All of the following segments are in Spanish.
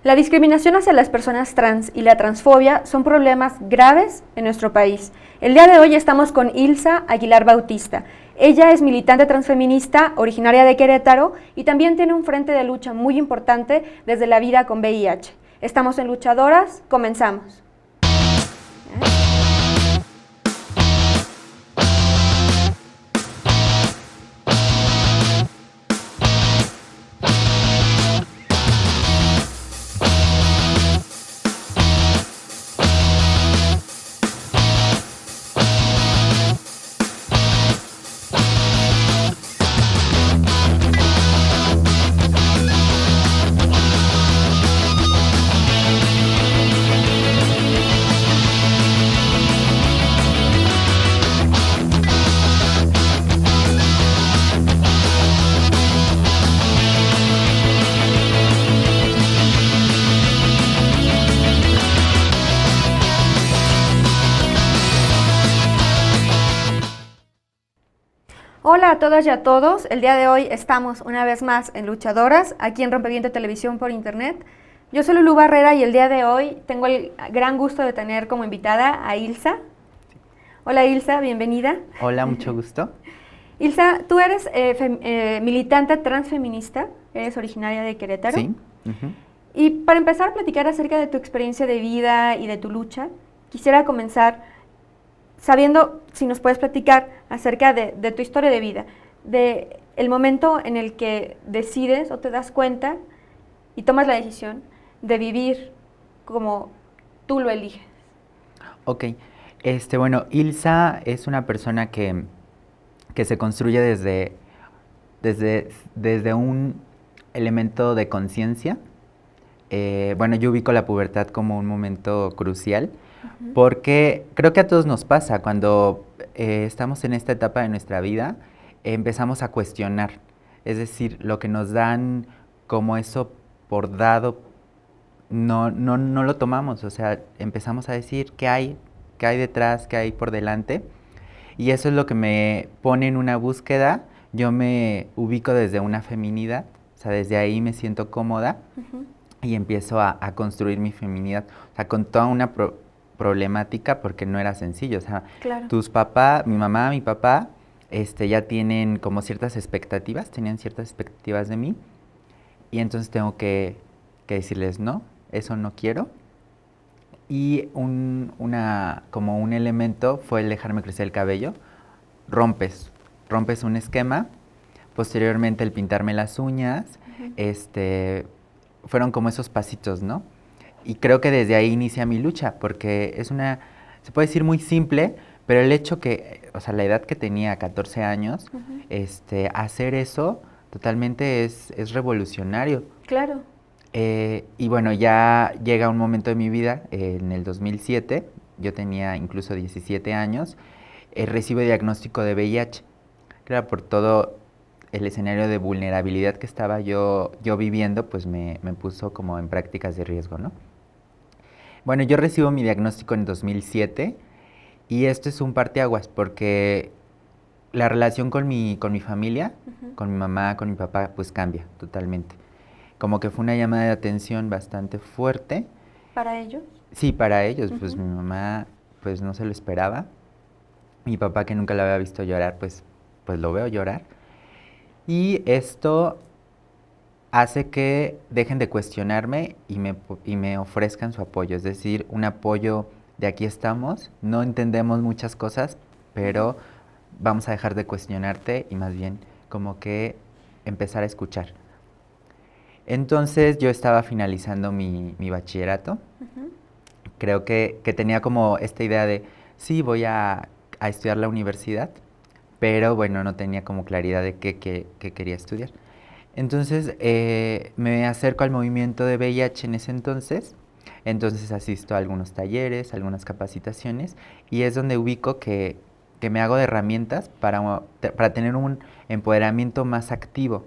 La discriminación hacia las personas trans y la transfobia son problemas graves en nuestro país. El día de hoy estamos con Ilsa Aguilar Bautista. Ella es militante transfeminista, originaria de Querétaro y también tiene un frente de lucha muy importante desde la vida con VIH. Estamos en Luchadoras, comenzamos. Hola a todas y a todos, el día de hoy estamos una vez más en Luchadoras, aquí en Rompeviento Televisión por Internet. Yo soy Lulú Barrera y el día de hoy tengo el gran gusto de tener como invitada a Ilsa. Hola Ilsa, bienvenida. Hola, mucho gusto. Ilsa, tú eres militante transfeminista, eres originaria de Querétaro. Sí. Y para empezar a platicar acerca de tu experiencia de vida y de tu lucha, quisiera comenzar sabiendo si nos puedes platicar acerca de tu historia de vida, de el momento en el que decides o te das cuenta y tomas la decisión de vivir como tú lo eliges. Ok, bueno, Ilsa es una persona que se construye desde un elemento de conciencia. Bueno, yo ubico la pubertad como un momento crucial, porque creo que a todos nos pasa cuando estamos en esta etapa de nuestra vida, empezamos a cuestionar, es decir, lo que nos dan como eso por dado, no lo tomamos, o sea, empezamos a decir qué hay detrás, qué hay por delante, y eso es lo que me pone en una búsqueda. Yo me ubico desde una feminidad, o sea, desde ahí me siento cómoda y empiezo a construir mi feminidad, o sea, con toda una problemática, porque no era sencillo, o sea, claro. Tus papás, mi mamá, mi papá, ya tienen como ciertas expectativas, tenían ciertas expectativas de mí, y entonces tengo que decirles no, eso no quiero, y como un elemento fue el dejarme crecer el cabello. Rompes un esquema, posteriormente el pintarme las uñas, fueron como esos pasitos, ¿no? Y creo que desde ahí inicia mi lucha, porque se puede decir muy simple, pero el hecho o sea, la edad que tenía, 14 años, hacer eso totalmente es revolucionario. Claro. Y bueno, ya llega un momento de mi vida, en el 2007, yo tenía incluso 17 años, recibo diagnóstico de VIH. Claro, por todo el escenario de vulnerabilidad que estaba yo viviendo, pues me puso como en prácticas de riesgo, ¿no? Bueno, yo recibo mi diagnóstico en 2007 y esto es un parteaguas porque la relación con mi familia, con mi mamá, con mi papá, pues cambia totalmente. Como que fue una llamada de atención bastante fuerte. ¿Para ellos? Sí, para ellos, pues mi mamá pues no se lo esperaba. Mi papá, que nunca la había visto llorar, pues lo veo llorar. Y esto hace que dejen de cuestionarme y me ofrezcan su apoyo, es decir, un apoyo de aquí estamos, no entendemos muchas cosas, pero vamos a dejar de cuestionarte y más bien como que empezar a escuchar. Entonces yo estaba finalizando mi bachillerato, creo que tenía como esta idea de, sí, voy a estudiar la universidad, pero bueno, no tenía como claridad de qué quería estudiar. Entonces me acerco al movimiento de VIH en ese entonces asisto a algunos talleres, algunas capacitaciones, y es donde ubico que me hago de herramientas para tener un empoderamiento más activo.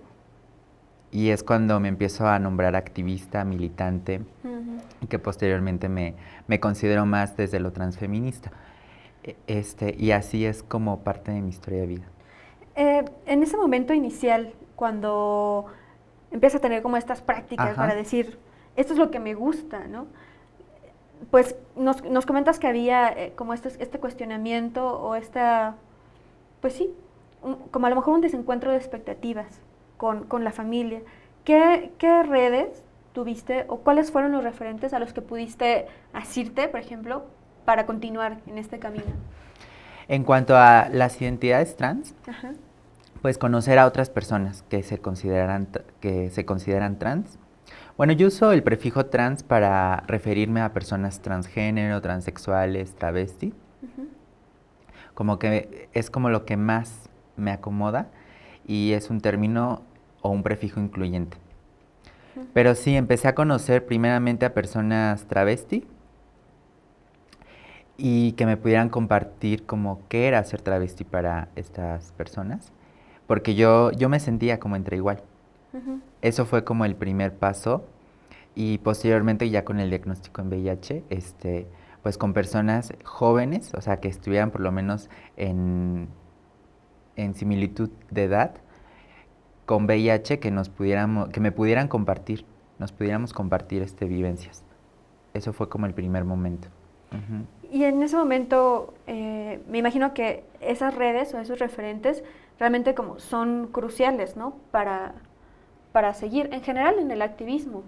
Y es cuando me empiezo a nombrar activista, militante, y que posteriormente me considero más desde lo transfeminista. Y así es como parte de mi historia de vida. En ese momento inicial, cuando empiezas a tener como estas prácticas para decir, esto es lo que me gusta, ¿no? Pues nos comentas que había como este cuestionamiento o esta, pues sí, como a lo mejor un desencuentro de expectativas con la familia. ¿Qué redes tuviste o cuáles fueron los referentes a los que pudiste asirte, por ejemplo, para continuar en este camino? En cuanto a las identidades trans, Ajá. pues conocer a otras personas que se consideran trans. Bueno, yo uso el prefijo trans para referirme a personas transgénero, transexuales, travesti. Ujú. Como que es como lo que más me acomoda y es un término o un prefijo incluyente. Ujú. Pero sí, empecé a conocer primeramente a personas travesti y que me pudieran compartir como qué era ser travesti para estas personas, porque yo me sentía como entre igual. Ujú. Eso fue como el primer paso y posteriormente ya con el diagnóstico en VIH, pues con personas jóvenes, o sea, que estuvieran por lo menos en similitud de edad con VIH que me pudieran compartir, nos pudiéramos compartir vivencias. Eso fue como el primer momento. Ujú. Y en ese momento, me imagino que esas redes o esos referentes realmente como son cruciales, ¿no? Para seguir, en general en el activismo,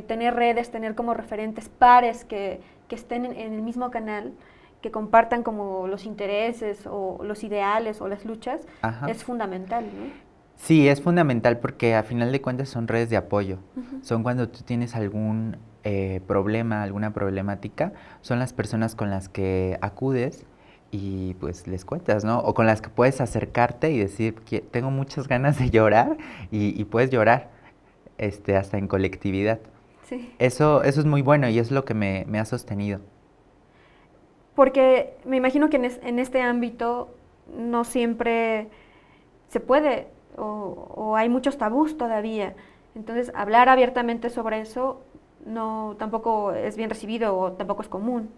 tener redes, tener como referentes pares que estén en el mismo canal, que compartan como los intereses o los ideales o las luchas, Ajá. es fundamental, ¿no? Sí, es fundamental porque a final de cuentas son redes de apoyo. Ujú. Son cuando tú tienes algún problema, alguna problemática, son las personas con las que acudes y pues les cuentas, ¿no? O con las que puedes acercarte y decir que tengo muchas ganas de llorar y puedes llorar, hasta en colectividad. Sí. Eso es muy bueno y es lo que me ha sostenido. Porque me imagino que en este ámbito no siempre se puede o hay muchos tabús todavía. Entonces, hablar abiertamente sobre eso no tampoco es bien recibido o tampoco es común.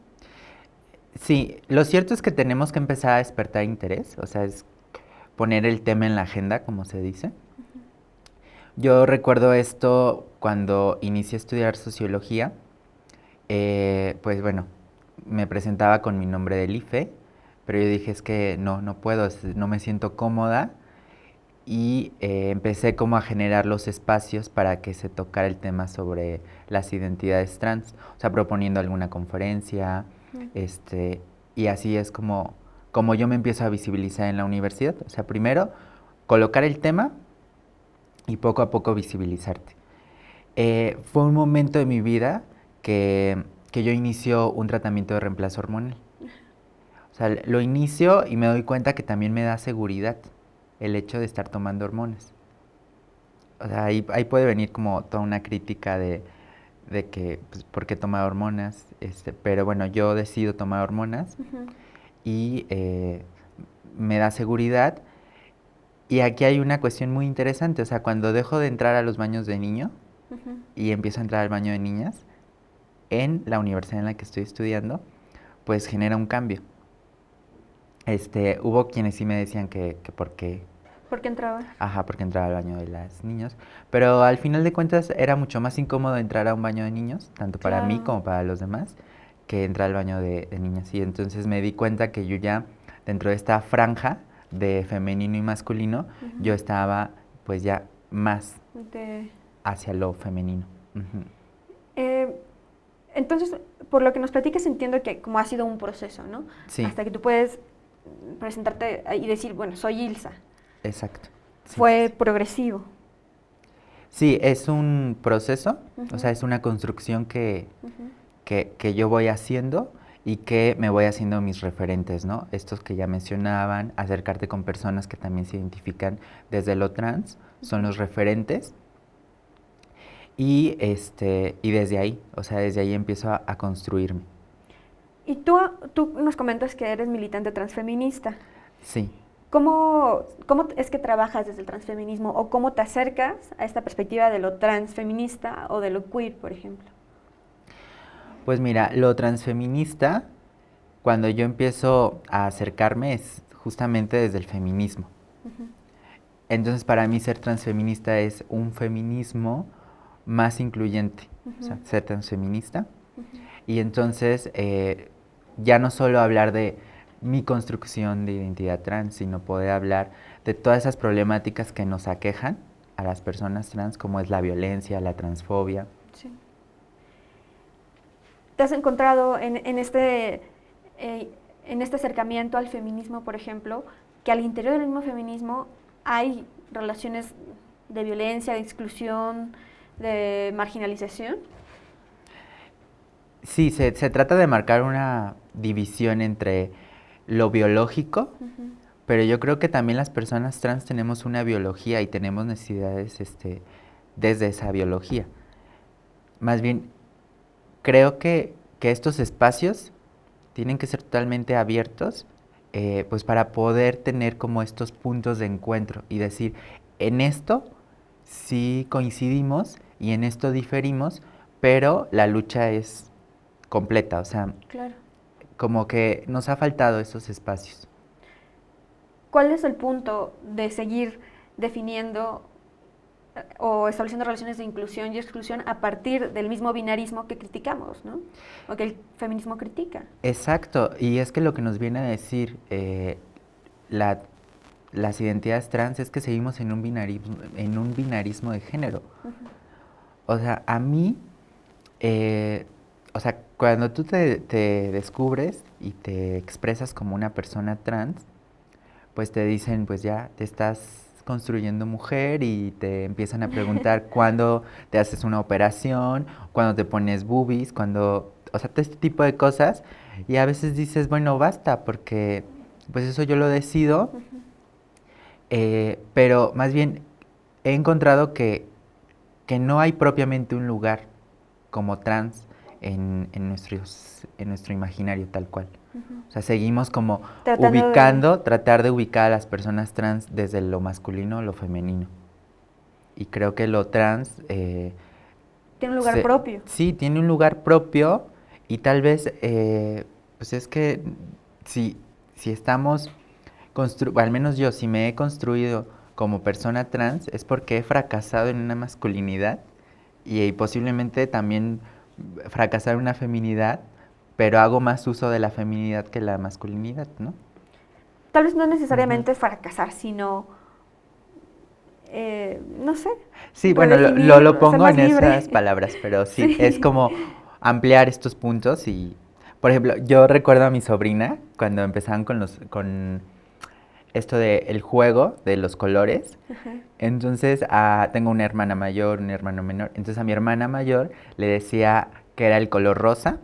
Sí, lo cierto es que tenemos que empezar a despertar interés, o sea, es poner el tema en la agenda, como se dice. Yo recuerdo esto cuando inicié a estudiar sociología, pues bueno, me presentaba con mi nombre del IFE, pero yo dije es que no puedo, no me siento cómoda y empecé como a generar los espacios para que se tocara el tema sobre las identidades trans, o sea, proponiendo alguna conferencia, Mm. y así es como yo me empiezo a visibilizar en la universidad, o sea, primero colocar el tema y poco a poco visibilizarte. Fue un momento de mi vida que yo inicio un tratamiento de reemplazo hormonal. O sea, lo inicio y me doy cuenta que también me da seguridad el hecho de estar tomando hormonas. O sea, ahí puede venir como toda una crítica de que, pues, ¿por qué tomar hormonas? Pero bueno, yo decido tomar hormonas Ujú. y me da seguridad. Y aquí hay una cuestión muy interesante, o sea, cuando dejo de entrar a los baños de niño Ujú. y empiezo a entrar al baño de niñas, en la universidad en la que estoy estudiando, pues genera un cambio. Hubo quienes sí me decían que por qué, ¿Por qué entrabas? ajá, porque entraba al baño de las niños, pero al final de cuentas era mucho más incómodo entrar a un baño de niños, tanto para mí Claro. como para los demás, que entrar al baño de niñas. Y entonces me di cuenta que yo ya, dentro de esta franja de femenino y masculino, Ujú. yo estaba pues ya más De- hacia lo femenino. Ujú. Eh, entonces, por lo que nos platicas, entiendo que como ha sido un proceso, ¿no? Sí, Hasta que tú puedes presentarte y decir, bueno, soy Ilsa. exacto. Sí, sí, Fue sí. progresivo. Sí, es un proceso, o Ujú. sea, es una construcción Ujú. que yo voy haciendo y que me voy haciendo mis referentes, ¿no? Estos que ya mencionaban, acercarte con personas que también se identifican desde lo trans, son Ujú. los referentes. Y desde ahí, o sea, desde ahí empiezo a construirme. Y tú nos comentas que eres militante transfeminista. Sí. ¿Cómo es que trabajas desde el transfeminismo o cómo te acercas a esta perspectiva de lo transfeminista o de lo queer, por ejemplo? Pues mira, lo transfeminista, cuando yo empiezo a acercarme es justamente desde el feminismo. Ujú. Entonces para mí ser transfeminista es un feminismo más incluyente, o sea, ser transfeminista. Y entonces ya no solo hablar de mi construcción de identidad trans, sino poder hablar de todas esas problemáticas que nos aquejan a las personas trans, como es la violencia, la transfobia. Sí. ¿Te has encontrado en este acercamiento al feminismo, por ejemplo, que al interior del mismo feminismo hay relaciones de violencia, de exclusión, de marginalización? Sí, se trata de marcar una división entre lo biológico, pero yo creo que también las personas trans tenemos una biología y tenemos necesidades desde esa biología. Más bien, creo que estos espacios tienen que ser totalmente abiertos, pues para poder tener como estos puntos de encuentro y decir, en esto sí coincidimos y en esto diferimos, pero la lucha es completa, o sea, Claro. como que nos ha faltado esos espacios. ¿Cuál es el punto de seguir definiendo o estableciendo relaciones de inclusión y exclusión a partir del mismo binarismo que criticamos, ¿no? O que el feminismo critica? Exacto, y es que lo que nos viene a decir las identidades trans es que seguimos en un binarismo de género. O sea, a mí, o sea, cuando tú te descubres y te expresas como una persona trans, pues te dicen, pues ya te estás construyendo mujer y te empiezan a preguntar cuándo te haces una operación, cuándo te pones boobies, cuándo, o sea, todo este tipo de cosas. Y a veces dices, bueno, basta, porque pues eso yo lo decido, pero más bien he encontrado que no hay propiamente un lugar como trans en nuestro imaginario tal cual. O sea, seguimos como tratar de ubicar a las personas trans desde lo masculino o lo femenino. Y creo que lo trans... tiene un lugar propio. Sí, tiene un lugar propio y tal vez, pues es que si estamos, al menos yo, si me he construido como persona trans, es porque he fracasado en una masculinidad y posiblemente también fracasar en una feminidad, pero hago más uso de la feminidad que la masculinidad, ¿no? Tal vez no necesariamente fracasar, sino, no sé. Sí, bueno, lo pongo en esas palabras, pero sí, es como ampliar estos puntos y, por ejemplo, yo recuerdo a mi sobrina cuando empezaban con esto del juego de los colores. Entonces, tengo una hermana mayor, un hermano menor. Entonces, a mi hermana mayor le decía que era el color rosa,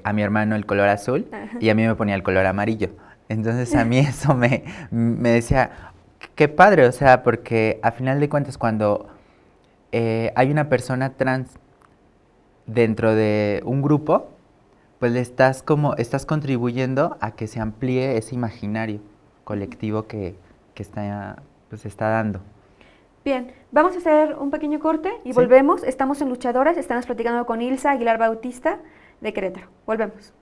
a mi hermano el color azul y a mí me ponía el color amarillo. Entonces, a mí eso me decía, qué padre, o sea, porque a final de cuentas cuando hay una persona trans dentro de un grupo, pues estás contribuyendo a que se amplíe ese imaginario colectivo que está dando. Bien, vamos a hacer un pequeño corte y volvemos. Estamos en Luchadoras, estamos platicando con Ilsa Aguilar Bautista de Querétaro. Volvemos.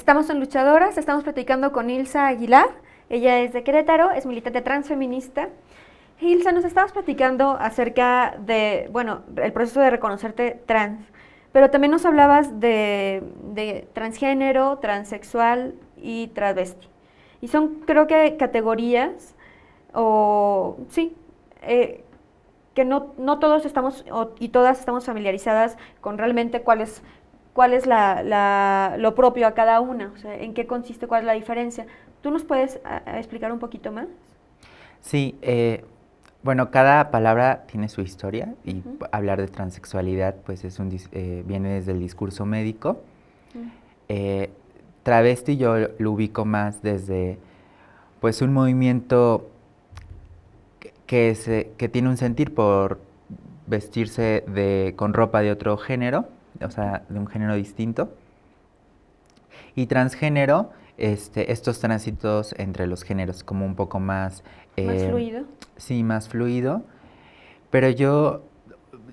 Estamos en Luchadoras, estamos platicando con Ilsa Aguilar. Ella es de Querétaro, es militante transfeminista. Ilsa, nos estabas platicando acerca de, bueno, el proceso de reconocerte trans, pero también nos hablabas de transgénero, transexual y travesti. Y son, creo que, categorías, o sí, que no todos estamos y todas estamos familiarizadas con realmente cuál es lo propio a cada una, o sea, en qué consiste, cuál es la diferencia. ¿Tú nos puedes explicar un poquito más? Sí, bueno, cada palabra tiene su historia y Ujú. hablar de transexualidad pues viene desde el discurso médico. Mm. Eh, Travesti yo lo ubico más desde pues un movimiento que tiene un sentir por vestirse con ropa de otro género, o sea, de un género distinto. Y transgénero, estos tránsitos entre los géneros, como un poco más, Más eh, fluido. sí, más fluido. Pero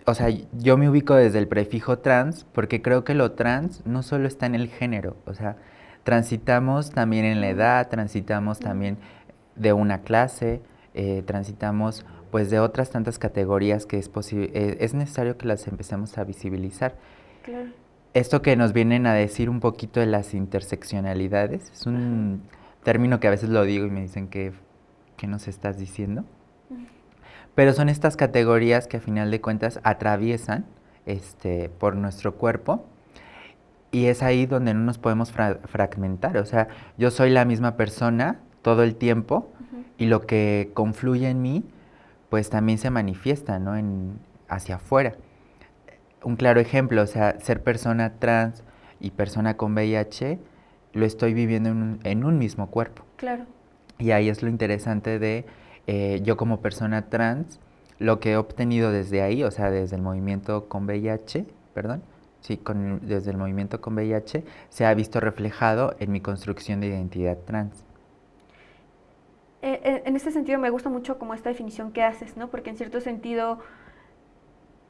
o sea, yo me ubico desde el prefijo trans porque creo que lo trans no solo está en el género, o sea, transitamos también en la Mm. edad, transitamos Mm. también de una clase, transitamos pues de otras tantas categorías que es necesario que las empecemos a visibilizar. Claro. Esto que nos vienen a decir un poquito de las interseccionalidades, es Ajá. un término que a veces lo digo y me dicen que, ¿qué nos estás diciendo? Mm. Pero son estas categorías que a final de cuentas atraviesan por nuestro cuerpo y es ahí donde no nos podemos fragmentar. O sea, yo soy la misma persona todo el tiempo Ujú. y lo que confluye en mí, pues también se manifiesta, ¿no? Hacia afuera. Un claro ejemplo, o sea, ser persona trans y persona con VIH, lo estoy viviendo en un mismo cuerpo. Claro. Y ahí es lo interesante de yo como persona trans, lo que he obtenido desde ahí, o sea, desde el movimiento con VIH, perdón, sí, desde el movimiento con VIH, se ha visto reflejado en mi construcción de identidad trans. En este sentido me gusta mucho como esta definición que haces, ¿no? Porque en cierto sentido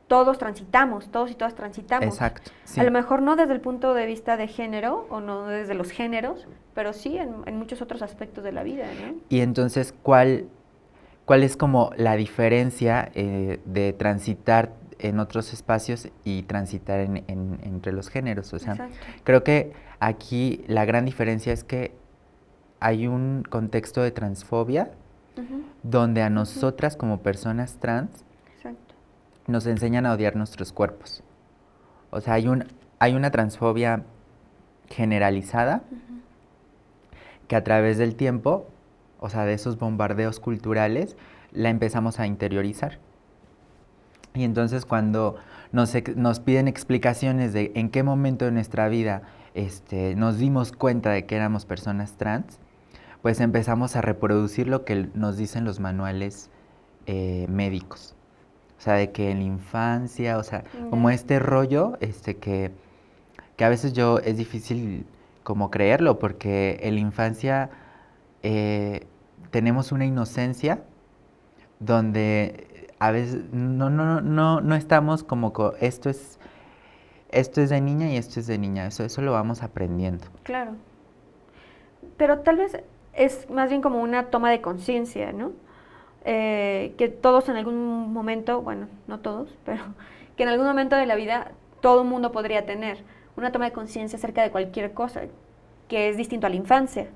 todos transitamos, todos y todas transitamos. Exacto, A lo sí. mejor no desde el punto de vista de género o no desde los géneros, pero sí en muchos otros aspectos de la vida, ¿no? Y entonces, ¿cuál es como la diferencia de transitar en otros espacios y transitar entre los géneros? O sea, Exacto. creo que aquí la gran diferencia es que hay un contexto de transfobia Ujú. donde a Ujú. nosotras como personas trans Exacto. nos enseñan a odiar nuestros cuerpos. O sea, hay una transfobia generalizada Ujú. que a través del tiempo, o sea, de esos bombardeos culturales, la empezamos a interiorizar. Y entonces cuando nos piden explicaciones de en qué momento de nuestra vida nos dimos cuenta de que éramos personas trans, pues empezamos a reproducir lo que nos dicen los manuales médicos. O sea, de que en la infancia, o sea, como Ya. este rollo que a veces es difícil como creerlo, porque en la infancia tenemos una inocencia donde a veces no estamos como esto es de niña y esto es de niña, eso lo vamos aprendiendo. Claro. Pero tal vez es más bien como una toma de conciencia, ¿no? Que todos en algún momento, bueno, no todos, pero que en algún momento de la vida todo el mundo podría tener una toma de conciencia acerca de cualquier cosa, que es distinto a la infancia.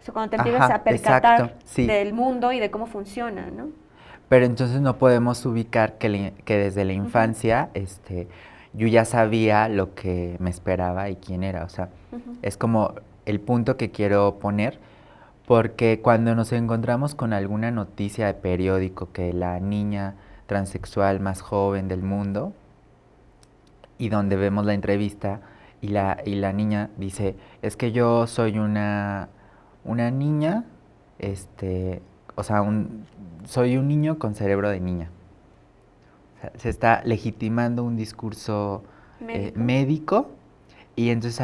O sea, cuando te empiezas Ajá, a exacto, percatar sí. del mundo y de cómo funciona, ¿no? Pero entonces no podemos ubicar que desde la Ujú. infancia yo ya sabía lo que me esperaba y quién era. O sea, Ujú. es como el punto que quiero poner, porque cuando nos encontramos con alguna noticia de periódico que la niña transexual más joven del mundo, y donde vemos la entrevista y la niña dice, es que yo soy una niña, o sea, soy un niño con cerebro de niña. O sea, se está legitimando un discurso Médico. médico y entonces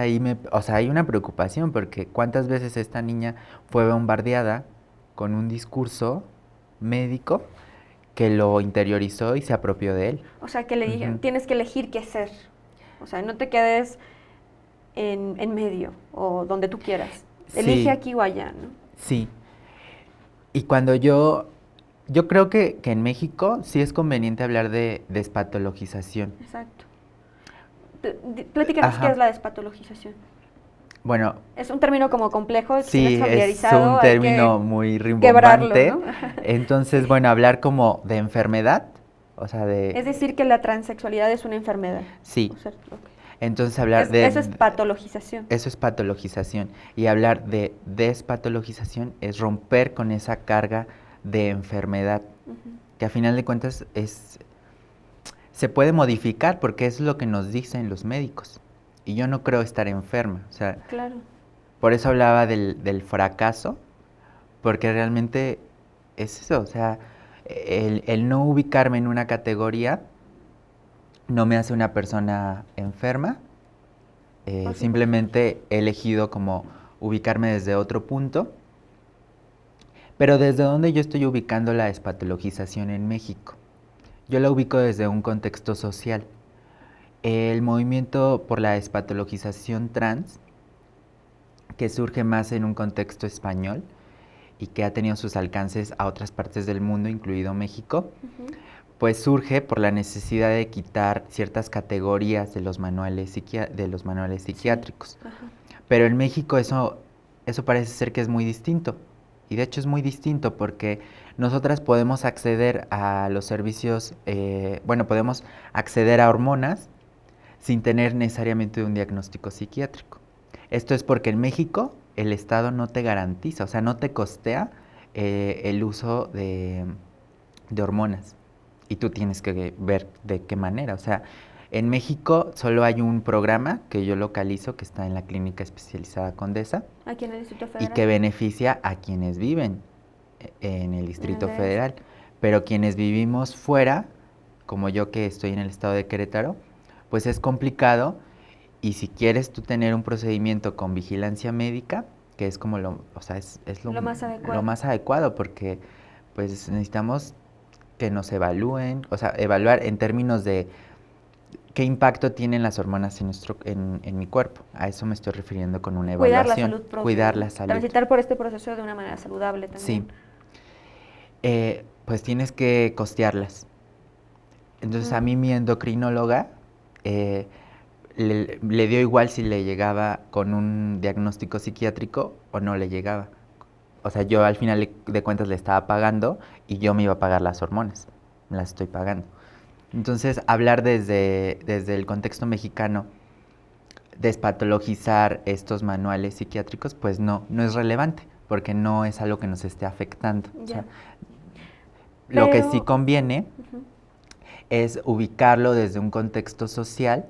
o sea, hay una preocupación porque cuántas veces esta niña fue bombardeada con un discurso médico que lo interiorizó y se apropió de él. O sea, que le dijeron, Ujú. tienes que elegir qué ser. O sea, no te quedes en medio o donde tú quieras. Sí. Elige aquí o allá, ¿no? Sí. Y cuando yo creo que en México sí es conveniente hablar de despatologización. Exacto. Platícanos qué es Ajá. la despatologización. Bueno, Es un término como complejo, si no es sí, es familiarizado, un hay término que muy quebrarlo, rimbombante. ¿no? Entonces, Sí. bueno, hablar como de enfermedad, o sea, Es de... decir, que la transexualidad es una enfermedad. Sí. O sea, ok. Entonces hablar Eso es patologización. eso es patologización. Y hablar de despatologización es romper con esa carga de enfermedad, Ujú. que a final de cuentas se puede modificar porque es lo que nos dicen los médicos. Y yo no creo estar enferma. O sea, Claro. por eso hablaba del fracaso, porque realmente es eso. O sea, el no ubicarme en una categoría no me hace una persona enferma. Por supuesto. Simplemente he elegido como ubicarme desde otro punto. Pero desde donde yo estoy ubicando la despatologización en México. Yo la ubico desde un contexto social. El movimiento por la despatologización trans, que surge más en un contexto español y que ha tenido sus alcances a otras partes del mundo, incluido México, Ujú. pues surge por la necesidad de quitar ciertas categorías de los manuales, Sí. psiquiátricos. Ajá. Pero en México eso parece ser que es muy distinto. Y de hecho es muy distinto porque nosotras podemos acceder a los servicios, bueno, podemos acceder a hormonas sin tener necesariamente un diagnóstico psiquiátrico. Esto es porque en México el Estado no te garantiza, o sea, no te costea el uso de hormonas. Y tú tienes que ver de qué manera. O sea, en México solo hay un programa que yo localizo que está en la Clínica Especializada Condesa Aquí en el Distrito y Federal. que beneficia a quienes viven en el En el Distrito DF. Federal. Pero quienes vivimos fuera, como yo que estoy en el estado de Querétaro, pues es complicado y si quieres tú tener un procedimiento con vigilancia médica, que es como o sea, es Lo más lo adecuado. más adecuado porque pues necesitamos que nos evalúen, o sea, evaluar en términos de qué impacto tienen las hormonas en mi cuerpo. A eso me estoy refiriendo con una Cuidar la evaluación, salud propia, cuidar ¿no? la salud. Transitar por este proceso de una manera saludable Sí, también. pues tienes que costearlas. Entonces a mí Mm. mi endocrinóloga eh, le dio igual si le llegaba con un diagnóstico psiquiátrico o no le llegaba. O sea, yo al final de cuentas le estaba pagando y yo me iba a pagar las hormonas. Me las estoy pagando. Entonces, hablar desde el contexto mexicano, despatologizar estos manuales psiquiátricos, pues no es relevante, porque no es algo que nos esté afectando. O Ya. sea, lo que sí Pero, conviene ujú, es ubicarlo desde un contexto social,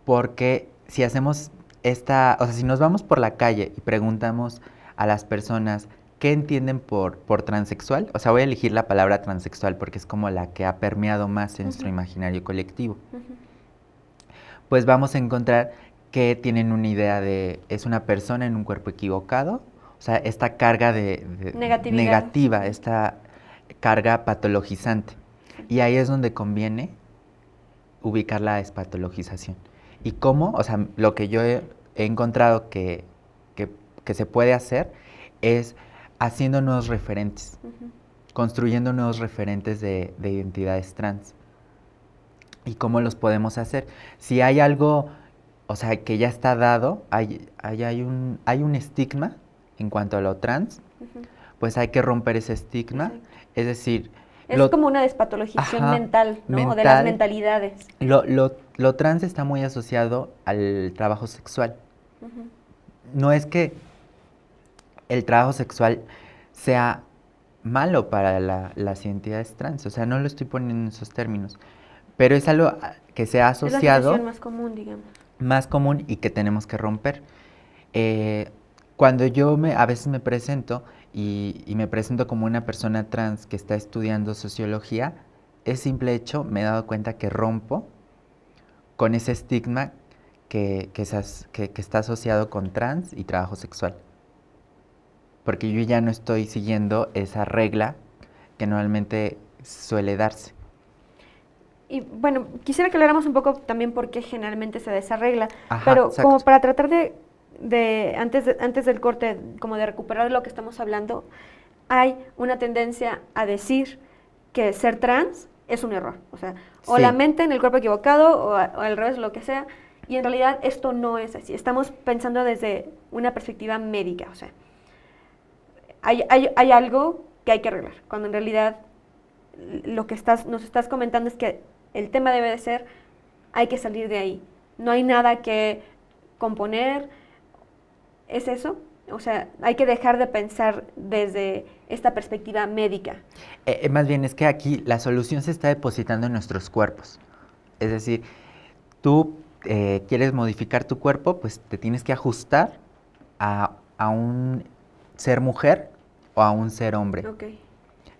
porque si hacemos o sea, si nos vamos por la calle y preguntamos a las personas qué entienden por transexual, o sea, voy a elegir la palabra transexual porque es como la que ha permeado más en nuestro ujú, imaginario colectivo, ujú. pues vamos a encontrar que tienen una idea de, es una persona en un cuerpo equivocado, o sea, esta carga de Negatividad. negativa, Ujú. esta carga patologizante. Sí. Y ahí es donde conviene ubicar la despatologización. ¿Y cómo? O sea, lo que yo he encontrado que, que se puede hacer es haciendo nuevos referentes, Ujú. construyendo nuevos referentes de identidades trans. ¿Y cómo los podemos hacer? Si hay algo, o sea, que ya está dado, hay un estigma en cuanto a lo trans, Ujú. pues hay que romper ese estigma. Exacto. Es decir, Es como una despatologización ajá, mental, ¿no? O de las mental. mentalidades. Lo trans está muy asociado al trabajo sexual. Ujú. No es que el trabajo sexual sea malo para las identidades trans, o sea, no lo estoy poniendo en esos términos, pero es algo que se ha Es la asociación asociado más común, digamos. más común y que tenemos que romper. Eh, cuando a veces me presento y me presento como una persona trans que está estudiando sociología, es simple hecho, me he dado cuenta que rompo con ese estigma que está asociado con trans y trabajo sexual. Porque yo ya no estoy siguiendo esa regla que normalmente suele darse. Y bueno, quisiera que habláramos un poco también por qué generalmente se desarregla, Ajá, pero exacto. como para tratar antes del corte, como de recuperar lo que estamos hablando, hay una tendencia a decir que ser trans es un error. O sea, o la Sí, mente en el cuerpo equivocado o al revés, lo que sea. Y en realidad esto no es así. Estamos pensando desde una perspectiva médica. O sea, hay algo que hay que arreglar, cuando en realidad lo que nos estás comentando es que el tema debe de ser, hay que salir de ahí. No hay nada que componer, ¿es eso? O sea, hay que dejar de pensar desde esta perspectiva médica. más bien es que aquí la solución se está depositando en nuestros cuerpos. Es decir, tú quieres modificar tu cuerpo, pues te tienes que ajustar a un ser mujer o a un ser hombre. Ok.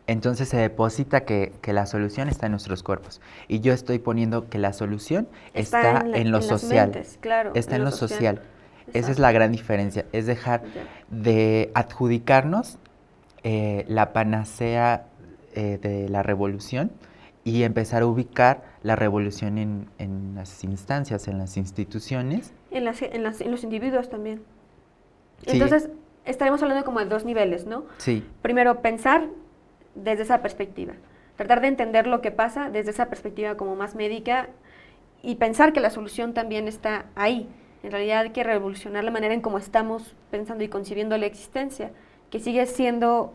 Entonces se deposita que la solución está en nuestros cuerpos. Y yo estoy poniendo que la solución está en lo En las social. mentes, claro, Está en en lo lo social. social. Esa es Exacto. la gran diferencia. Es dejar Ya. de adjudicarnos la panacea de la revolución y empezar a ubicar la revolución en las instancias, en las instituciones. En los individuos también. Sí, Entonces, estaremos hablando como de dos niveles, ¿no? sí, Primero, pensar desde esa perspectiva. Tratar de entender lo que pasa desde esa perspectiva como más médica y pensar que la solución también está ahí. En realidad hay que revolucionar la manera en cómo estamos pensando y concibiendo la existencia, que sigue siendo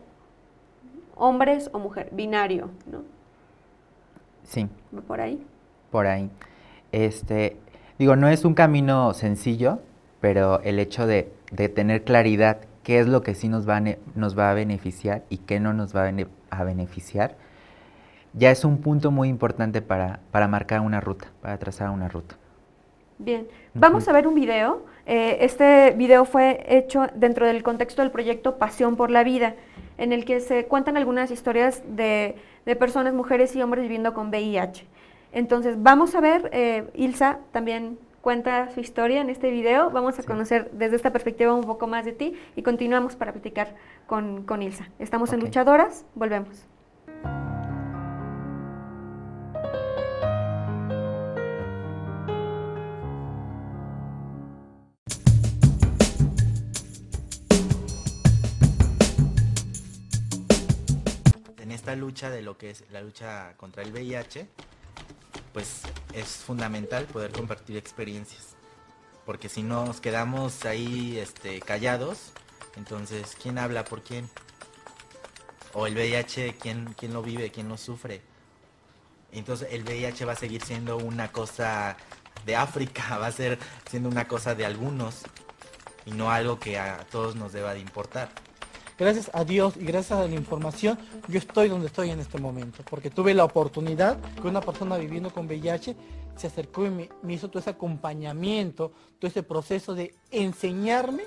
hombres o mujer, binario, ¿no? sí, ¿Va por ahí? por ahí. Este, digo, no es un camino sencillo, pero el hecho de tener claridad qué es lo que sí nos va a beneficiar y qué no nos va a beneficiar, ya es un punto muy importante para marcar una ruta, para trazar una ruta. Bien, Ujú. vamos a ver un video. Este video fue hecho dentro del contexto del proyecto Pasión por la Vida, en el que se cuentan algunas historias de personas, mujeres y hombres viviendo con VIH. Entonces, vamos a ver, Ilsa también cuenta su historia en este video. Vamos a Sí, conocer desde esta perspectiva un poco más de ti y continuamos para platicar con Ilsa. Estamos en ok. Luchadoras, volvemos. En esta lucha de lo que es la lucha contra el VIH, pues es fundamental poder compartir experiencias, porque si nos quedamos ahí callados, entonces ¿quién habla por quién? O el VIH, ¿quién lo vive, quién lo sufre? Entonces el VIH va a seguir siendo una cosa de África, va a ser siendo una cosa de algunos y no algo que a todos nos deba de importar. Gracias a Dios y gracias a la información, yo estoy donde estoy en este momento, porque tuve la oportunidad que una persona viviendo con VIH se acercó y me hizo todo ese acompañamiento, todo ese proceso de enseñarme,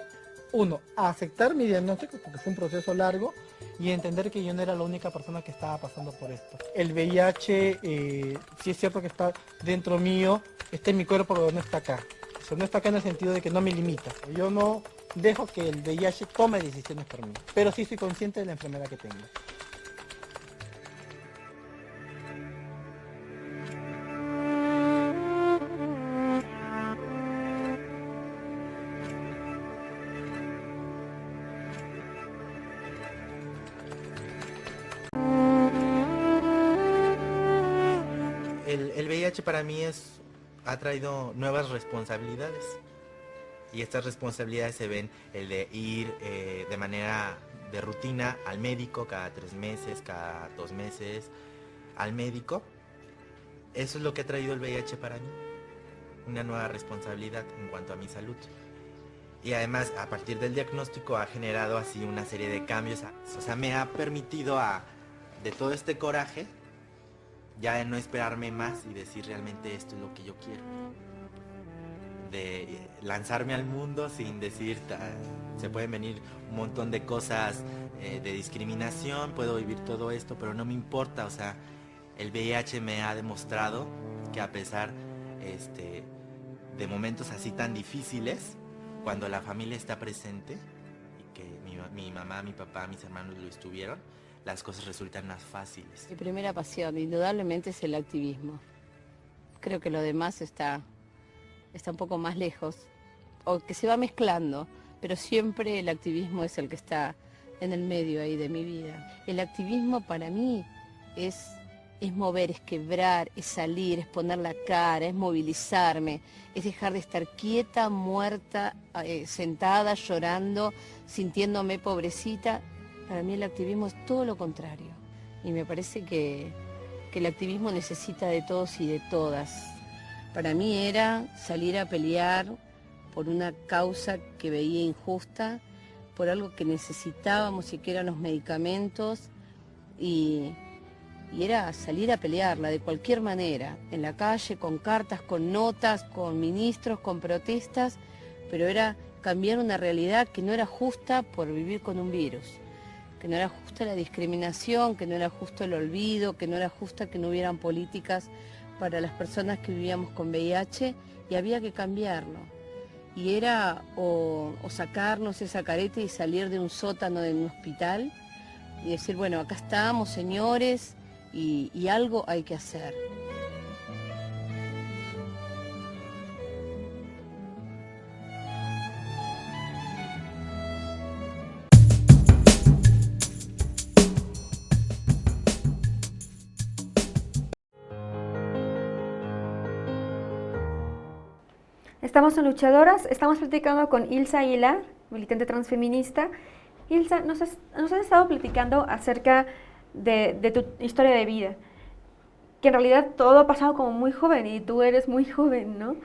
uno, a aceptar mi diagnóstico, porque fue un proceso largo, y entender que yo no era la única persona que estaba pasando por esto. El VIH, sí es cierto que está dentro mío, está en mi cuerpo, pero no está acá. O sea, no está acá en el sentido de que no me limita. Yo no dejo que el VIH tome decisiones por mí, pero sí soy consciente de la enfermedad que tengo. El VIH para mí ha traído nuevas responsabilidades. Y estas responsabilidades se ven el de ir de manera de rutina al médico cada 3 meses, cada 2 meses al médico. Eso es lo que ha traído el VIH para mí. Una nueva responsabilidad en cuanto a mi salud. Y además, a partir del diagnóstico ha generado así una serie de cambios. O sea, me ha permitido de todo este coraje, ya de no esperarme más y decir realmente esto es lo que yo quiero. De lanzarme al mundo sin decir, se pueden venir un montón de cosas de discriminación, puedo vivir todo esto, pero no me importa. O sea, el VIH me ha demostrado que a pesar de momentos así tan difíciles, cuando la familia está presente y que mi mamá, mi papá, mis hermanos lo estuvieron, las cosas resultan más fáciles. Mi primera pasión, indudablemente, es el activismo. creo que lo demás está un poco más lejos, o que se va mezclando, pero siempre el activismo es el que está en el medio ahí de mi vida. El activismo para mí es mover, es quebrar, es salir, es poner la cara, es movilizarme, es dejar de estar quieta, muerta, sentada, llorando, sintiéndome pobrecita. Para mí el activismo es todo lo contrario. Y me parece que el activismo necesita de todos y de todas. Para mí era salir a pelear por una causa que veía injusta, por algo que necesitábamos y que eran los medicamentos, y era salir a pelearla de cualquier manera, en la calle, con cartas, con notas, con ministros, con protestas, pero era cambiar una realidad que no era justa por vivir con un virus, que no era justa la discriminación, que no era justo el olvido, que no era justa que no hubieran políticas para las personas que vivíamos con VIH, y había que cambiarlo. Y era o sacarnos esa careta y salir de un sótano de un hospital y decir, bueno, acá estamos, señores, y algo hay que hacer. Estamos en Luchadoras, estamos platicando con Ilsa Aguilar, militante transfeminista. Ilsa, nos has estado platicando acerca de tu historia de vida, que en realidad todo ha pasado como muy joven y tú eres muy joven, ¿no?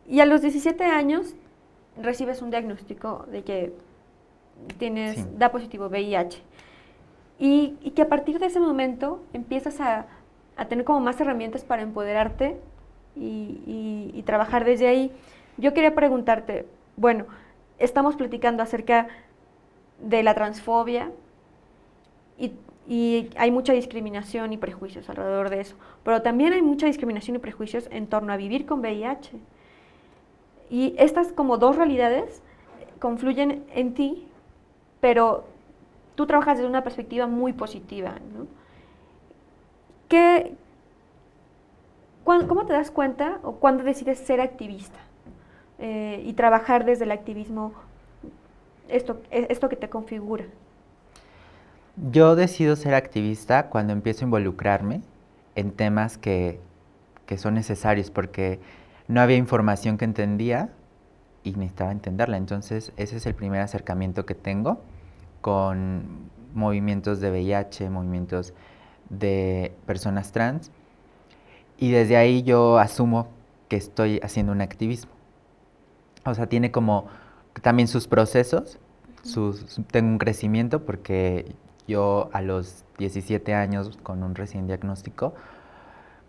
Y a los 17 años recibes un diagnóstico de que da positivo VIH. Y que a partir de ese momento empiezas a tener como más herramientas para empoderarte y trabajar desde ahí. Yo quería preguntarte, bueno, estamos platicando acerca de la transfobia y hay mucha discriminación y prejuicios alrededor de eso, pero también hay mucha discriminación y prejuicios en torno a vivir con VIH. Y estas como dos realidades confluyen en ti, pero tú trabajas desde una perspectiva muy positiva, ¿no? ¿Cómo te das cuenta o cuándo decides ser activista y trabajar desde el activismo, esto que te configura? Yo decido ser activista cuando empiezo a involucrarme en temas que son necesarios, porque no había información que entendía y necesitaba entenderla. Entonces ese es el primer acercamiento que tengo con movimientos de VIH, movimientos de personas trans, y desde ahí yo asumo que estoy haciendo un activismo. O sea, tiene como también sus procesos, tengo un crecimiento, porque yo a los 17 años con un recién diagnóstico,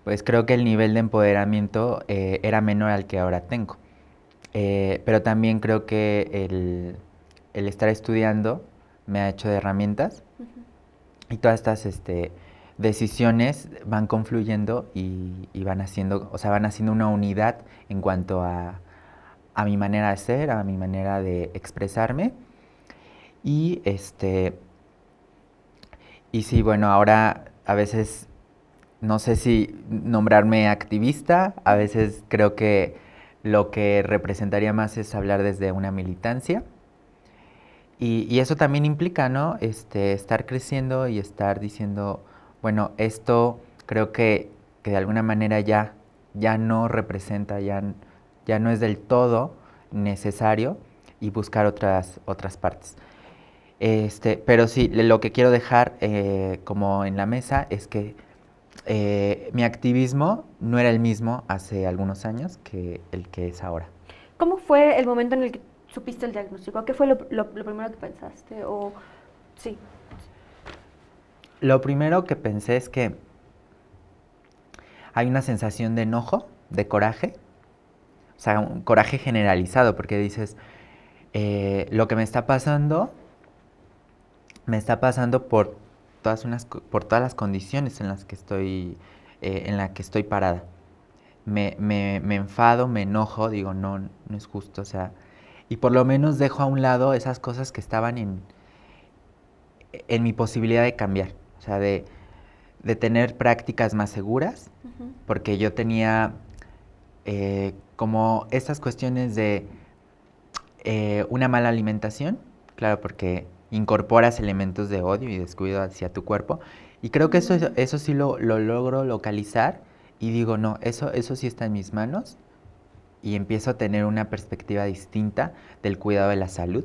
pues creo que el nivel de empoderamiento era menor al que ahora tengo. Pero también creo que el estar estudiando me ha hecho de herramientas, y todas estas decisiones van confluyendo y van haciendo, o sea, van haciendo una unidad en cuanto a mi manera de ser, a mi manera de expresarme. Y sí, bueno, ahora a veces no sé si nombrarme activista, a veces creo que lo que representaría más es hablar desde una militancia. Y eso también implica, ¿no? Estar creciendo y estar diciendo, bueno, esto creo que de alguna manera ya no representa, ya no es del todo necesario, y buscar otras partes. Pero sí, lo que quiero dejar como en la mesa es que mi activismo no era el mismo hace algunos años que el que es ahora. ¿Cómo fue el momento en el que supiste el diagnóstico? ¿Qué fue lo primero que pensaste? Sí. Lo primero que pensé es que hay una sensación de enojo, de coraje, o sea, un coraje generalizado, porque dices, lo que me está pasando por todas las condiciones en las que estoy parada. Me enfado, me enojo, digo, no es justo, o sea, y por lo menos dejo a un lado esas cosas que estaban en mi posibilidad de cambiar, o sea, de tener prácticas más seguras, porque yo tenía como estas cuestiones de una mala alimentación, claro, porque incorporas elementos de odio y descuido hacia tu cuerpo. Y creo que eso sí lo logro localizar y digo, no, eso sí está en mis manos y empiezo a tener una perspectiva distinta del cuidado de la salud.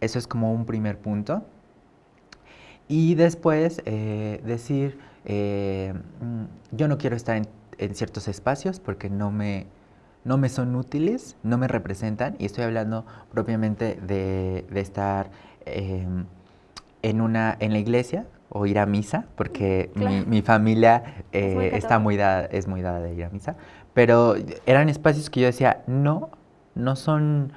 Eso es como un primer punto. Y después decir, yo no quiero estar en ciertos espacios porque no me son útiles, no me representan, y estoy hablando propiamente de estar en la iglesia o ir a misa, porque Claro. mi familia Es muy es muy dada de ir a misa, pero eran espacios que yo decía, no son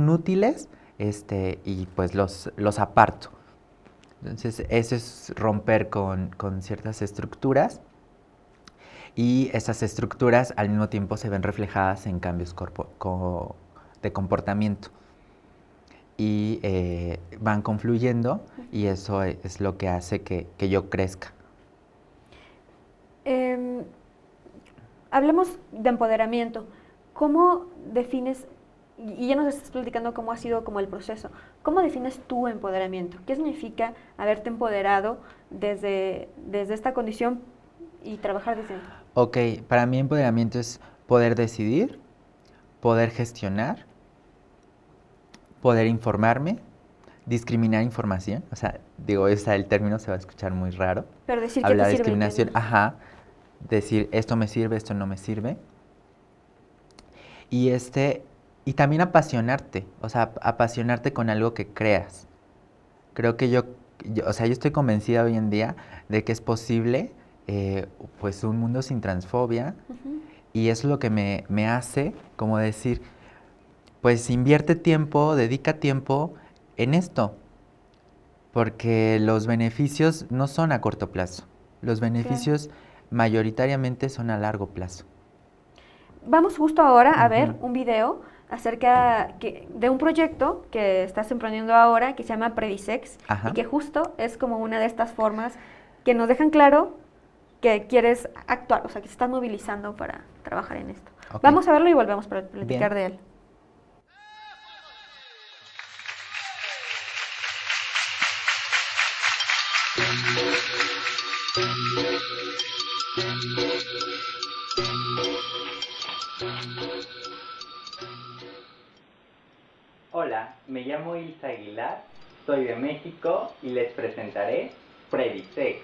útiles, y pues los aparto. Entonces, eso es romper con ciertas estructuras, y esas estructuras al mismo tiempo se ven reflejadas en cambios de comportamiento. Y van confluyendo, y eso es lo que hace que yo crezca. Hablemos de empoderamiento. ¿Cómo defines, y ya nos estás platicando cómo ha sido como el proceso, cómo defines tu empoderamiento? ¿Qué significa haberte empoderado desde esta condición y trabajar desde dentro? Ok, para mí empoderamiento es poder decidir, poder gestionar, poder informarme, discriminar información. O sea, digo, el término se va a escuchar muy raro. Pero decir que Hablar te de sirve. discriminación, ¿Entiendes? ajá, decir esto me sirve, esto no me sirve. Y y también apasionarte, o sea, apasionarte con algo que creas. Creo que o sea, yo estoy convencida hoy en día de que es posible, pues, un mundo sin transfobia, y eso es lo que me hace como decir, pues invierte tiempo, dedica tiempo en esto, porque los beneficios no son a corto plazo, los beneficios mayoritariamente son a largo plazo. Vamos justo ahora a ver Ujú. un video acerca de un proyecto que estás emprendiendo ahora que se llama Predisex Ajá. y que justo es como una de estas formas que nos dejan claro que quieres actuar, o sea, que se estás movilizando para trabajar en esto. Ok. Vamos a verlo y volvemos para platicar Bien. de él. Hola, me llamo Ilsa Aguilar, soy de México y les presentaré Predisex,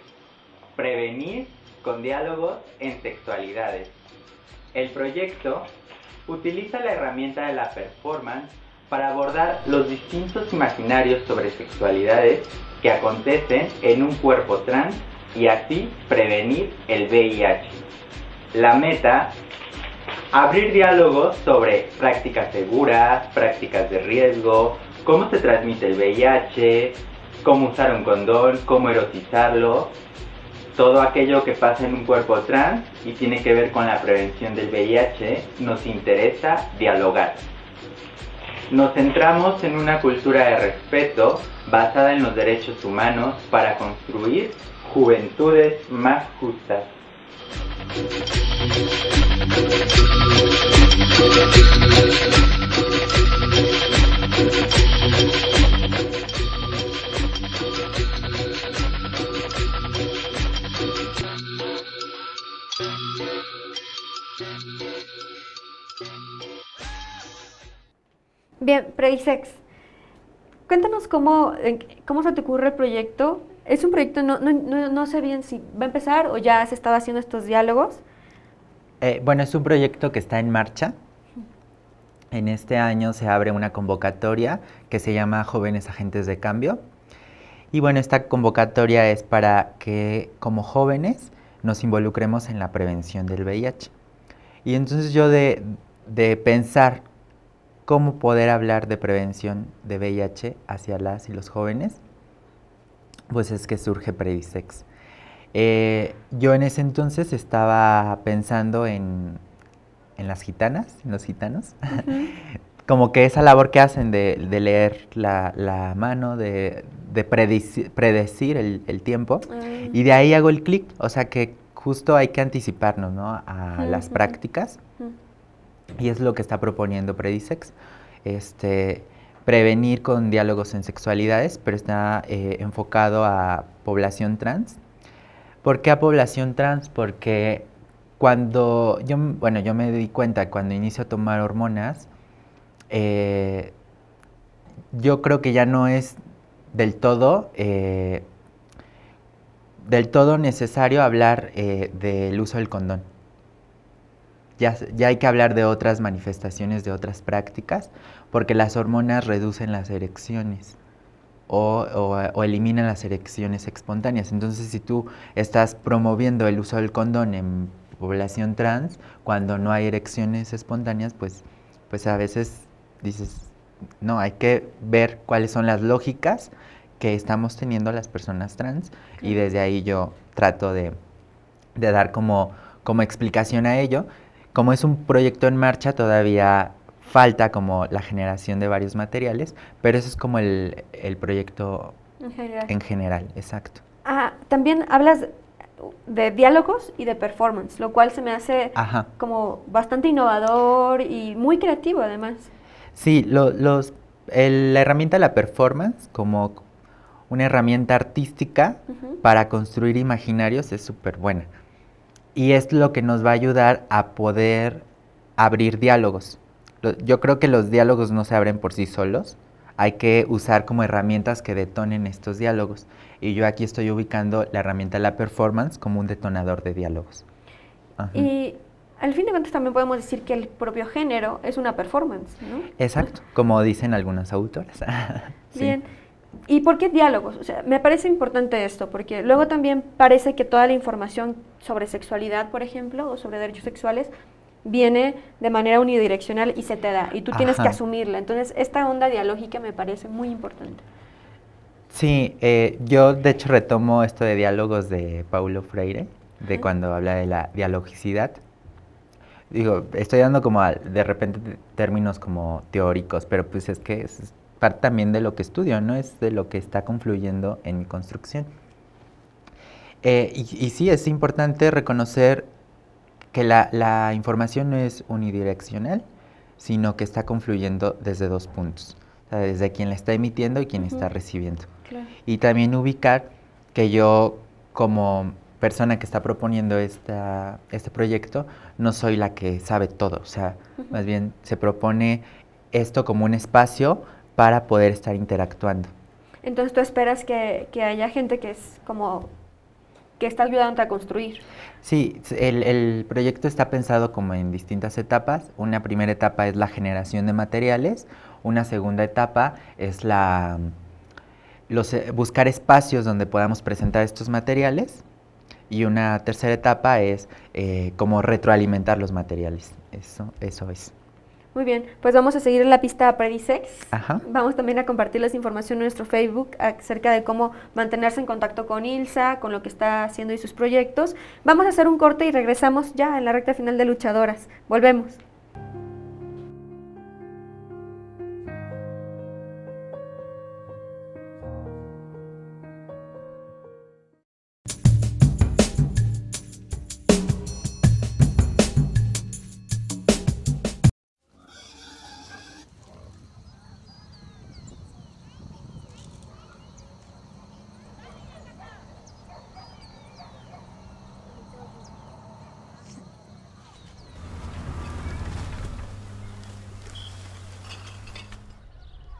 prevenir con diálogos en sexualidades. El proyecto utiliza la herramienta de la performance para abordar los distintos imaginarios sobre sexualidades que acontecen en un cuerpo trans y así prevenir el VIH. La meta: abrir diálogos sobre prácticas seguras, prácticas de riesgo, cómo se transmite el VIH, cómo usar un condón, cómo erotizarlo, todo aquello que pasa en un cuerpo trans y tiene que ver con la prevención del VIH, nos interesa dialogar. Nos centramos en una cultura de respeto basada en los derechos humanos para construir juventudes más justas. Bien, Predisex, cuéntanos cómo se te ocurre el proyecto. Es un proyecto, no sé bien si va a empezar o ya has estado haciendo estos diálogos. Bueno, es un proyecto que está en marcha. En este año se abre una convocatoria que se llama Jóvenes Agentes de Cambio. Y bueno, esta convocatoria es para que como jóvenes nos involucremos en la prevención del VIH. Y entonces yo de pensar cómo poder hablar de prevención de VIH hacia las y los jóvenes, pues es que surge Predisex. Yo en ese entonces estaba pensando en las gitanas, en los gitanos, como que esa labor que hacen de leer la mano, de predecir el tiempo, y de ahí hago el clic, o sea que justo hay que anticiparnos, ¿no?, a las prácticas. y es lo que está proponiendo Predisex. Prevenir con diálogos en sexualidades, pero está enfocado a población trans. ¿Por qué a población trans? Porque cuando yo me di cuenta cuando inicio a tomar hormonas, yo creo que ya no es del todo necesario hablar del uso del condón. Ya hay que hablar de otras manifestaciones, de otras prácticas, porque las hormonas reducen las erecciones o eliminan las erecciones espontáneas. Entonces, si tú estás promoviendo el uso del condón en población trans, cuando no hay erecciones espontáneas, pues a veces dices, no, hay que ver cuáles son las lógicas que estamos teniendo las personas trans, y desde ahí yo trato de dar como explicación a ello. Como es un proyecto en marcha, todavía falta como la generación de varios materiales, pero eso es como el proyecto en general, exacto. También hablas de diálogos y de performance, lo cual se me hace como bastante innovador y muy creativo además. Sí, la herramienta de la performance como una herramienta artística para construir imaginarios es súper buena. Y es lo que nos va a ayudar a poder abrir diálogos. Yo creo que los diálogos no se abren por sí solos. Hay que usar como herramientas que detonen estos diálogos. Y yo aquí estoy ubicando la herramienta de la performance como un detonador de diálogos. Y al fin de cuentas también podemos decir que el propio género es una performance, ¿no? Exacto, como dicen algunas autoras. Sí. Bien. ¿Y por qué diálogos? O sea, me parece importante esto, porque luego también parece que toda la información sobre sexualidad, por ejemplo, o sobre derechos sexuales, viene de manera unidireccional y se te da, y tú tienes que asumirla. Entonces, esta onda dialógica me parece muy importante. Sí, yo de hecho retomo esto de diálogos de Paulo Freire, de cuando habla de la dialogicidad. Digo, estoy dando como de repente términos como teóricos, pero pues es que es parte también de lo que estudio, ¿no? Es de lo que está confluyendo en mi construcción. Y sí, es importante reconocer que la información no es unidireccional, sino que está confluyendo desde dos puntos. O sea, desde quien la está emitiendo y quien está recibiendo. Claro. Y también ubicar que yo, como persona que está proponiendo este proyecto, no soy la que sabe todo. O sea, más bien se propone esto como un espacio para poder estar interactuando. Entonces tú esperas que haya gente que es como que está ayudando a construir. Sí, el proyecto está pensado como en distintas etapas. Una primera etapa es la generación de materiales, una segunda etapa es buscar espacios donde podamos presentar estos materiales, y una tercera etapa es como retroalimentar los materiales. Eso es. Muy bien, pues vamos a seguir la pista Predisex. Vamos también a compartirles información en nuestro Facebook acerca de cómo mantenerse en contacto con Ilsa, con lo que está haciendo y sus proyectos. Vamos a hacer un corte y regresamos ya en la recta final de Luchadoras. Volvemos.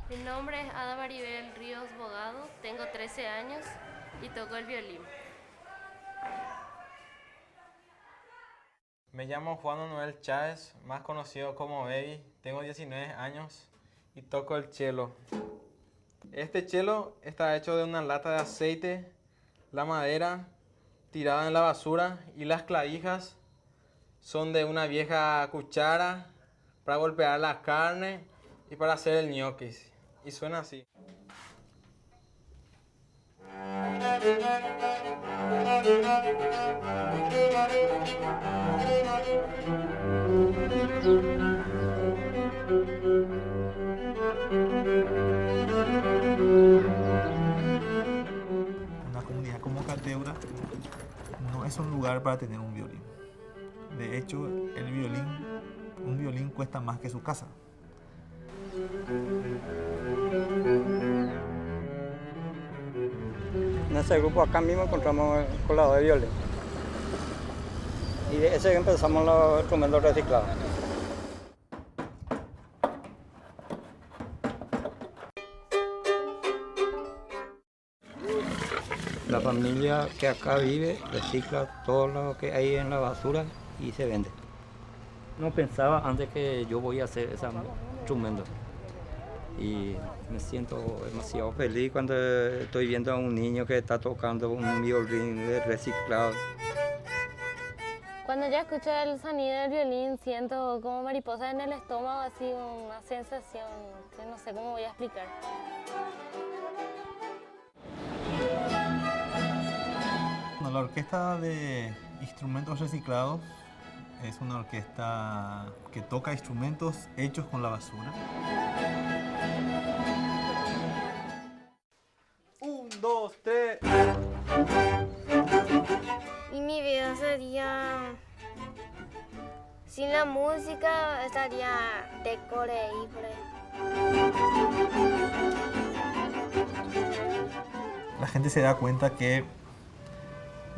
Mi nombre es Ada Maribel Ríos Bogado, tengo 13 años y toco el violín. Me llamo Juan Manuel Chávez, más conocido como Baby, tengo 19 años y toco el cello. Este cello está hecho de una lata de aceite, la madera tirada en la basura y las clavijas son de una vieja cuchara para golpear la carne y para hacer el ñoquis. Y suena así. Una comunidad como Cateura no es un lugar para tener un violín. De hecho, el violín un violín cuesta más que su casa. En ese grupo acá mismo encontramos el colado de violín. Y de ese empezamos los instrumentos reciclados. La familia que acá vive recicla todo lo que hay en la basura y se vende. No pensaba antes que yo voy a hacer ese instrumento. Y me siento demasiado feliz cuando estoy viendo a un niño que está tocando un violín reciclado. Cuando ya escucho el sonido del violín siento como mariposa en el estómago, así una sensación que no sé cómo voy a explicar. Bueno, la orquesta de instrumentos reciclados es una orquesta que toca instrumentos hechos con la basura. 1, 2, 3. Y mi vida sería... Sin la música estaría increíble. La gente se da cuenta que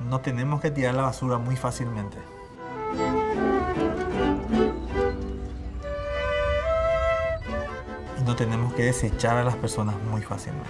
no tenemos que tirar la basura muy fácilmente. Y no tenemos que desechar a las personas muy fácilmente.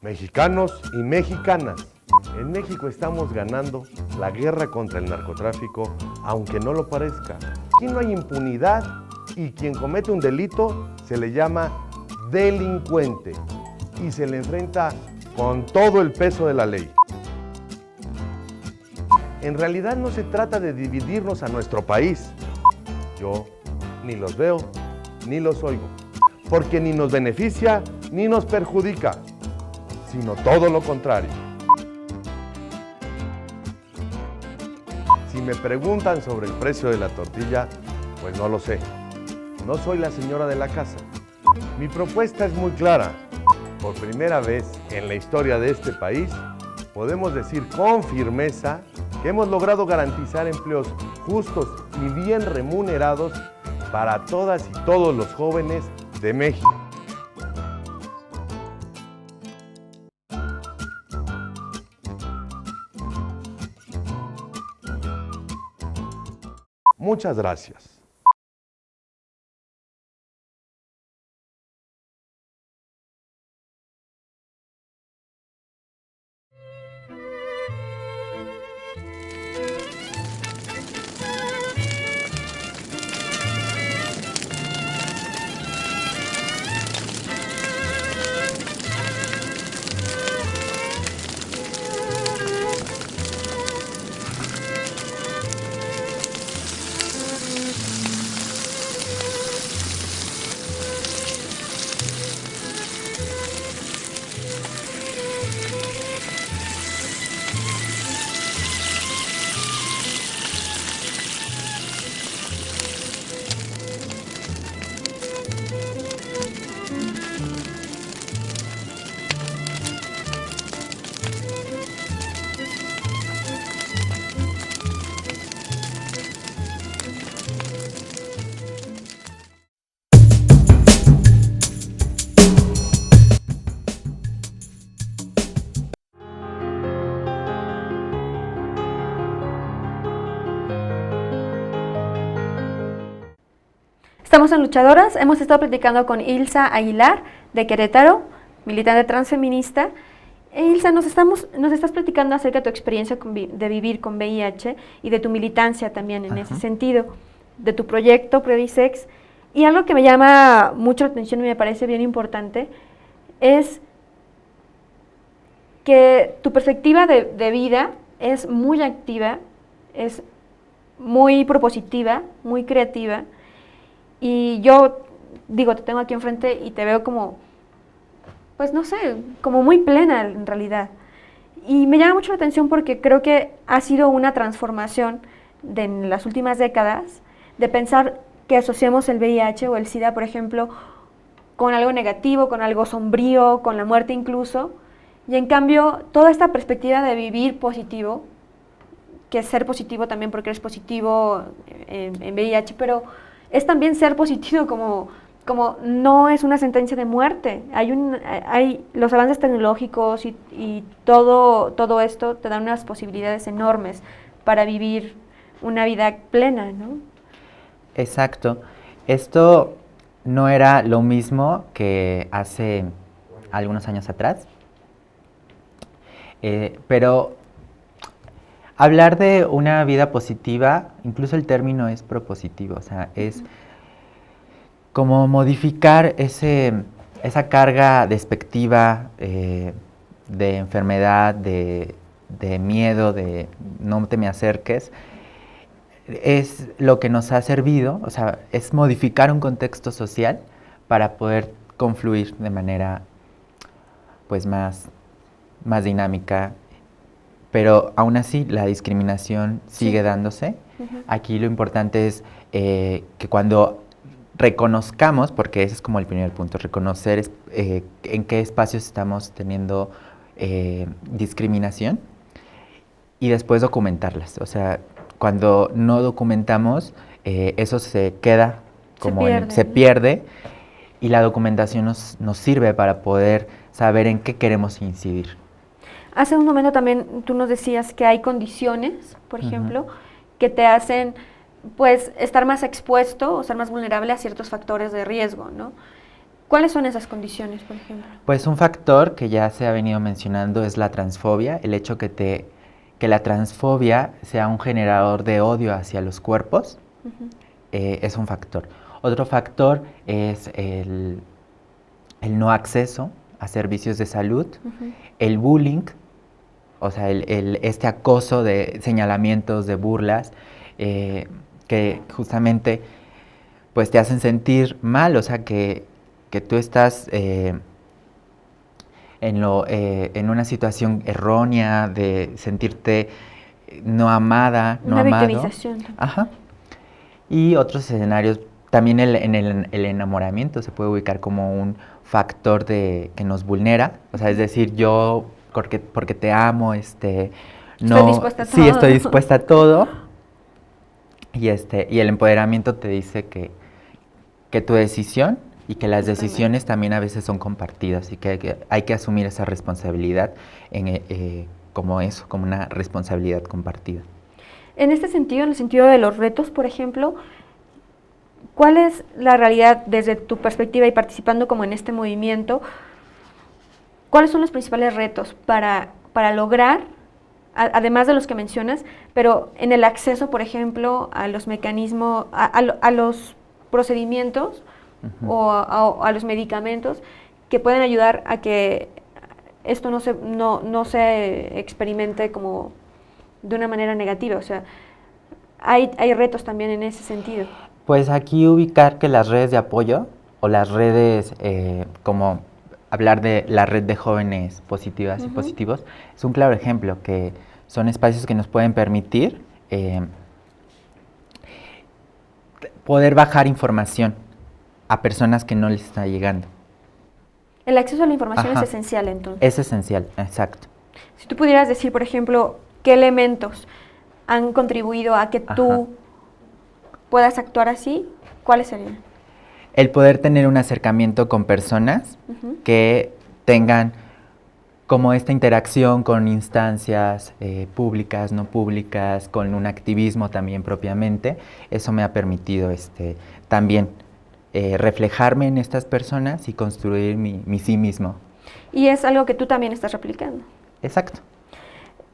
Mexicanos y mexicanas, en México estamos ganando la guerra contra el narcotráfico, aunque no lo parezca. Aquí no hay impunidad y quien comete un delito se le llama delincuente y se le enfrenta con todo el peso de la ley. En realidad no se trata de dividirnos a nuestro país. Yo ni los veo ni los oigo, porque ni nos beneficia ni nos perjudica, sino todo lo contrario. Si me preguntan sobre el precio de la tortilla, pues no lo sé. No soy la señora de la casa. Mi propuesta es muy clara. Por primera vez en la historia de este país, podemos decir con firmeza que hemos logrado garantizar empleos justos y bien remunerados para todas y todos los jóvenes de México. Muchas gracias. Estamos en Luchadoras, hemos estado platicando con Ilsa Aguilar de Querétaro, militante transfeminista. Ilse, nos estás platicando acerca de tu experiencia de vivir con VIH y de tu militancia también en ese sentido, de tu proyecto Previsex. Y algo que me llama mucho la atención y me parece bien importante es que tu perspectiva de vida es muy activa, es muy propositiva, muy creativa. Y yo digo, te tengo aquí enfrente y te veo como, pues no sé, como muy plena en realidad. Y me llama mucho la atención porque creo que ha sido una transformación en las últimas décadas de pensar que asociamos el VIH o el SIDA, por ejemplo, con algo negativo, con algo sombrío, con la muerte incluso. Y en cambio, toda esta perspectiva de vivir positivo, que es ser positivo también porque eres positivo en VIH, pero es también ser positivo como no es una sentencia de muerte. Hay los avances tecnológicos y todo esto te dan unas posibilidades enormes para vivir una vida plena, ¿no? Exacto. Esto no era lo mismo que hace algunos años atrás, pero hablar de una vida positiva, incluso el término es propositivo, o sea, es como modificar esa carga despectiva de enfermedad, de miedo, de no te me acerques, es lo que nos ha servido, o sea, es modificar un contexto social para poder confluir de manera pues más dinámica, pero aún así la discriminación sigue dándose. Aquí lo importante es que cuando reconozcamos, porque ese es como el primer punto, reconocer en qué espacios estamos teniendo discriminación y después documentarlas. O sea, cuando no documentamos, eso se queda como se pierde y la documentación nos sirve para poder saber en qué queremos incidir. Hace un momento también tú nos decías que hay condiciones, por ejemplo, que te hacen pues estar más expuesto o ser más vulnerable a ciertos factores de riesgo, ¿no? ¿Cuáles son esas condiciones, por ejemplo? Pues un factor que ya se ha venido mencionando es la transfobia, el hecho que la transfobia sea un generador de odio hacia los cuerpos, es un factor. Otro factor es el no acceso a servicios de salud, el bullying, o sea, este acoso de señalamientos, de burlas, que justamente pues te hacen sentir mal, o sea, que tú estás en una situación errónea de sentirte no amada, no amado. Una victimización. Ajá. Y otros escenarios, también el enamoramiento se puede ubicar como un factor que nos vulnera, o sea, es decir, yo porque te amo, no, estoy dispuesta a todo. Sí, estoy dispuesta a todo, y el empoderamiento te dice que tu decisión y que las decisiones también a veces son compartidas y que hay que asumir esa responsabilidad como una responsabilidad compartida. En este sentido, en el sentido de los retos, por ejemplo, ¿cuál es la realidad desde tu perspectiva y participando como en este movimiento? ¿Cuáles son los principales retos para lograr, además de los que mencionas, pero en el acceso, por ejemplo, a los mecanismos, a los procedimientos o a los medicamentos que pueden ayudar a que esto no se experimente como de una manera negativa? O sea, hay retos también en ese sentido. Pues aquí ubicar que las redes de apoyo o las redes, como hablar de la red de jóvenes positivas y positivos, es un claro ejemplo, que son espacios que nos pueden permitir poder bajar información a personas que no les está llegando. El acceso a la información es esencial, entonces. Es esencial, exacto. Si tú pudieras decir, por ejemplo, qué elementos han contribuido a que tú puedas actuar así, ¿cuáles serían? El poder tener un acercamiento con personas que tengan como esta interacción con instancias públicas, no públicas, con un activismo también propiamente, eso me ha permitido también reflejarme en estas personas y construir mi sí mismo. Y es algo que tú también estás replicando. Exacto.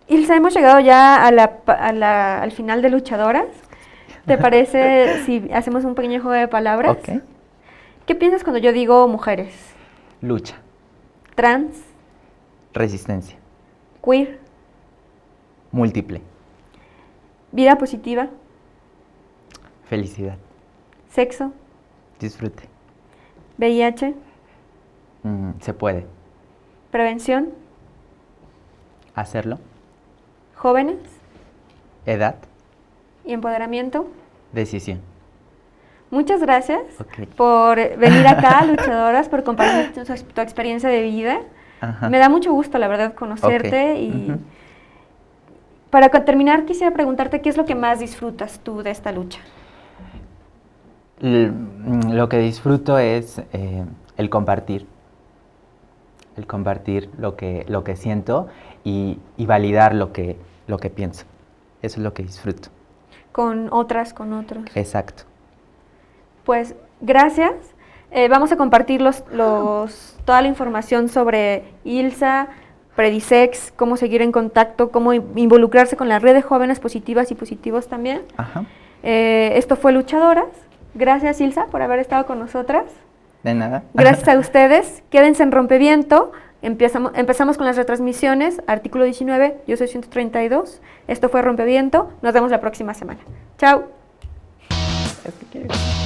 Ilsa, hemos llegado ya al final de Luchadoras. ¿Te parece si hacemos un pequeño juego de palabras? Ok. ¿Qué piensas cuando yo digo mujeres? Lucha. Trans, Resistencia. queer, Múltiple. vida positiva, Felicidad. sexo, Disfrute. VIH, Se puede. prevención, Hacerlo. jóvenes Edad. y empoderamiento. Decisión. Muchas gracias Ok. por venir acá, Luchadoras, por compartir tu experiencia de vida. Ajá. Me da mucho gusto, la verdad, conocerte. Ok. Y Ujú. para terminar, quisiera preguntarte qué es lo que más disfrutas tú de esta lucha. Lo que disfruto es el compartir lo que siento y validar lo que pienso. Eso es lo que disfruto. Con otras, con otros. Exacto. Pues gracias. Vamos a compartir toda la información sobre Ilsa, Predisex, cómo seguir en contacto, cómo involucrarse con la red de jóvenes positivas y positivos también. Ajá. Esto fue Luchadoras. Gracias, Ilsa, por haber estado con nosotras. De nada. Gracias a ustedes. Quédense en Rompeviento. Empezamos con las retransmisiones. Artículo 19, yo soy 132. Esto fue Rompeviento. Nos vemos la próxima semana. Chao. Es que quieres.